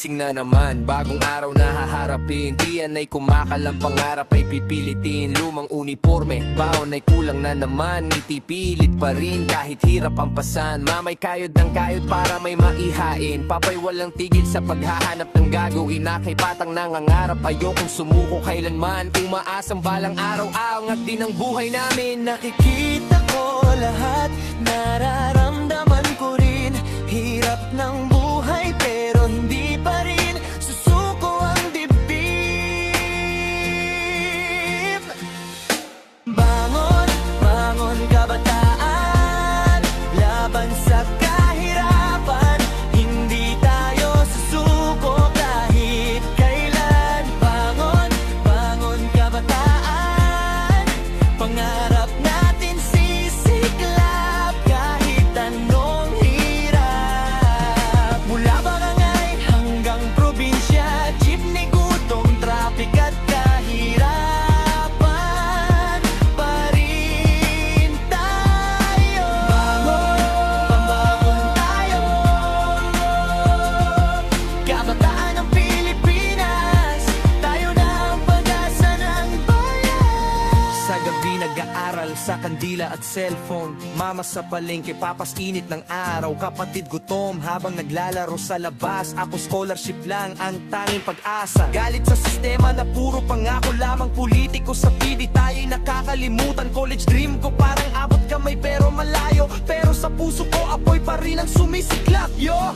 gising na naman, bagong araw na haharapin. Diyan ay kumakalang pangarap ay pipilitin. Lumang uniforme, baon ay kulang na naman. Itipilit pa rin kahit hirap ang pasan. Mamay kayod ng kayod para may maihain. Papay walang tigil sa paghahanap ng gagawin. Na kay patang nangangarap, ayokong sumuko kailanman. Umaasang balang araw, aangat din ang buhay namin. Nakikita ko lahat, nararamdaman ko rin. Hirap ng buhay pero hindi pa rin susuko ang dibdib. Bangon, bangon kabataan, laban sa kahirapan. Hindi tayo susuko kahit kailan. Bangon, bangon kabataan, pangarap natin sisiklab kahit anong hirap. Mula barangay hanggang probinsya, jeepney, gutong, traffic at kahirapan pa rin tayo. Bangon, pambangon tayo, kabataan ng Pilipinas. Tayo na ang pag-asa ng bayan. Sa gabi nag-aaral sa kandila at cellphone. Mama sa palengke, papas init ng araw. Kapatid gutom habang naglalaro sa labas. Ako scholarship lang ang tanging pag-asa. Galit sa sistema na puro pangako lamang. Politiko sa pili tayo'y nakakalimutan. College dream ko parang abot kamay pero malayo. Pero sa puso ko apoy pa rin ang sumisiklap. Yo,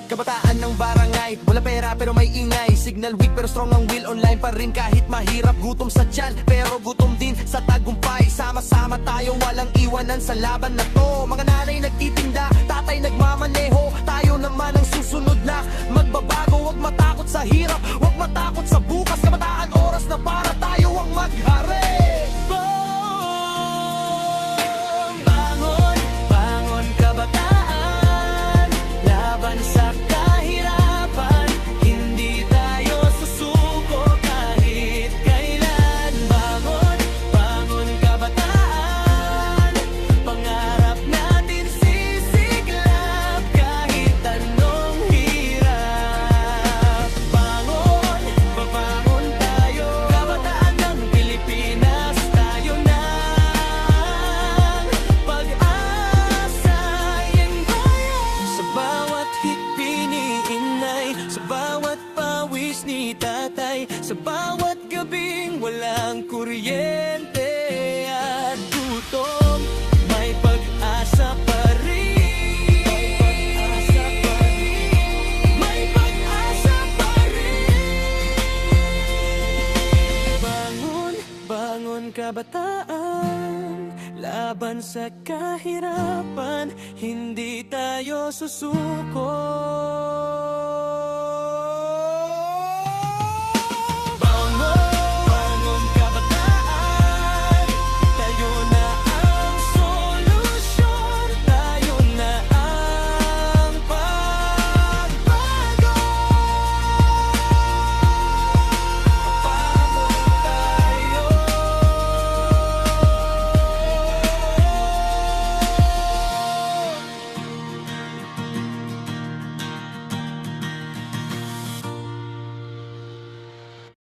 kabataan ng barangay, wala pera pero may ingay. Signal weak pero strong ang will, online pa rin kahit mahirap. Gutom sa tiyan pero gutom din sa tagumpay. Sama-sama tayo, walang iwanan sa laban na to. Mga nanay nagtitinda, tatay nagmamaneho. Tayo naman ang susunod na magbabago. Huwag matakot sa hirap, huwag matakot sa bukas. Kabataan, oras na para tayo ang maghari. Bangon, bangon kabataan, laban sa kahirapan. Hindi tayo susuko kahit kailan. Bangon, bangon kabataan, pangarap natin sisiklab kahit anong hirap. Bangon, babangon tayo, kabataan ng Pilipinas. Tayo na ang pag-asa ng bayan. Sa bawat hikbi ni inay, sa bawat pawis ni tatay, sa bawat gabing walang kuryente at gutom, may pag-asa pa rin. May pag-asa pa rin. Bangon, bangon kabataan, laban sa kahirapan. Hindi tayo susuko.